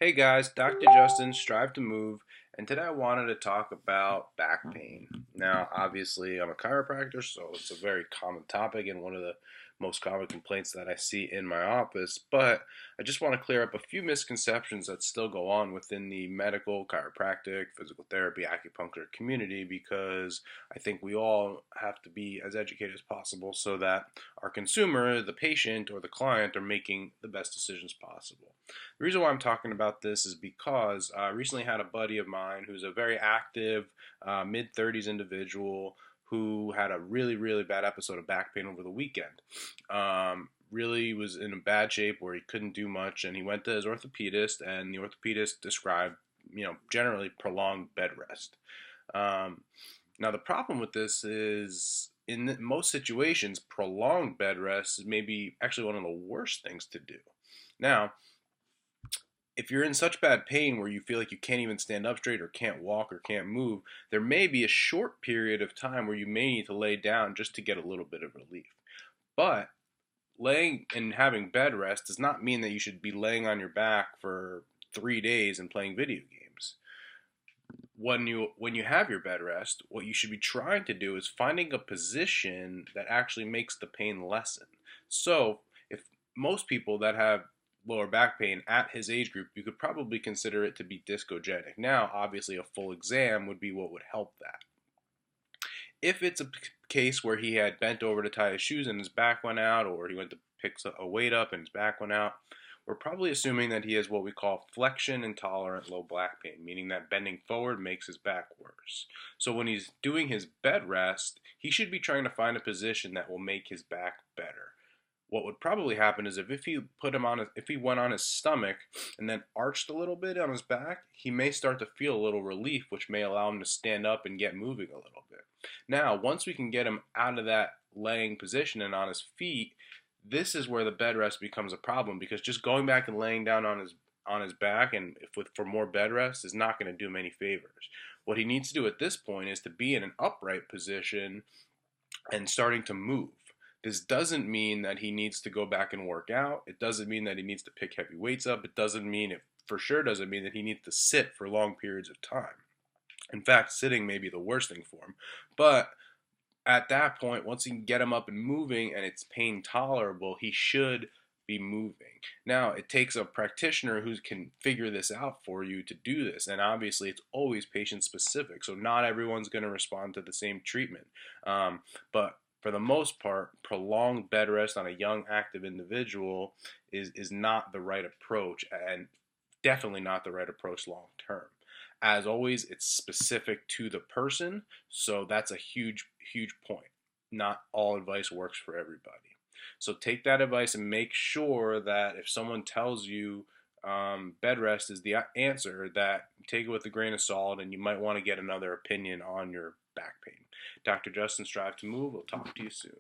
Hey guys, Dr. Justin, Strive to Move, and today I wanted to talk about back pain. Now, obviously, I'm a chiropractor, so it's a very common topic and one of the most common complaints that I see in my office. But I just want to clear up a few misconceptions that still go on within the medical, chiropractic, physical therapy, acupuncture community because I think we all have to be as educated as possible so that our consumer, the patient, or the client are making the best decisions possible. The reason why I'm talking about this is because I recently had a buddy of mine who's a very active, mid 30s individual who had a really, really bad episode of back pain over the weekend. Really was in a bad shape where he couldn't do much, and he went to his orthopedist, and the orthopedist described, generally prolonged bed rest. Um, Now, the problem with this is in most situations, prolonged bed rest is maybe actually one of the worst things to do. Now, if you're in such bad pain where you feel like you can't even stand up straight or can't walk or can't move, there may be a short period of time where you may need to lay down just to get a little bit of relief. But laying and having bed rest does not mean that you should be laying on your back for 3 days and playing video games. When you have your bed rest, what you should be trying to do is finding a position that actually makes the pain lessen. So, if most people that have lower back pain at his age group, you could probably consider it to be discogenic. Now, obviously, a full exam would be what would help that. If it's a case where he had bent over to tie his shoes and his back went out, or he went to pick a weight up and his back went out, we're probably assuming that he has what we call flexion intolerant low back pain, meaning that bending forward makes his back worse. So when he's doing his bed rest, he should be trying to find a position that will make his back better. What would probably happen is if he went on his stomach and then arched a little bit on his back, he may start to feel a little relief, which may allow him to stand up and get moving a little bit. Now, once we can get him out of that laying position and on his feet, this is where the bed rest becomes a problem because just going back and laying down on his back and for more bed rest is not going to do him any favors. What he needs to do at this point is to be in an upright position and starting to move. This doesn't mean that he needs to go back and work out. It doesn't mean that he needs to pick heavy weights up. It for sure doesn't mean that he needs to sit for long periods of time. In fact, sitting may be the worst thing for him. But at that point, once you can get him up and moving and it's pain tolerable, he should be moving. Now, it takes a practitioner who can figure this out for you to do this. And obviously, it's always patient specific. So, not everyone's going to respond to the same treatment. But for the most part, prolonged bed rest on a young, active individual is not the right approach and definitely not the right approach long term. As always, it's specific to the person, so that's a huge, huge point. Not all advice works for everybody. So take that advice and make sure that if someone tells you bed rest is the answer, that you take it with a grain of salt and you might want to get another opinion on your back pain. Dr. Justin, Strive to Move. We'll talk to you soon.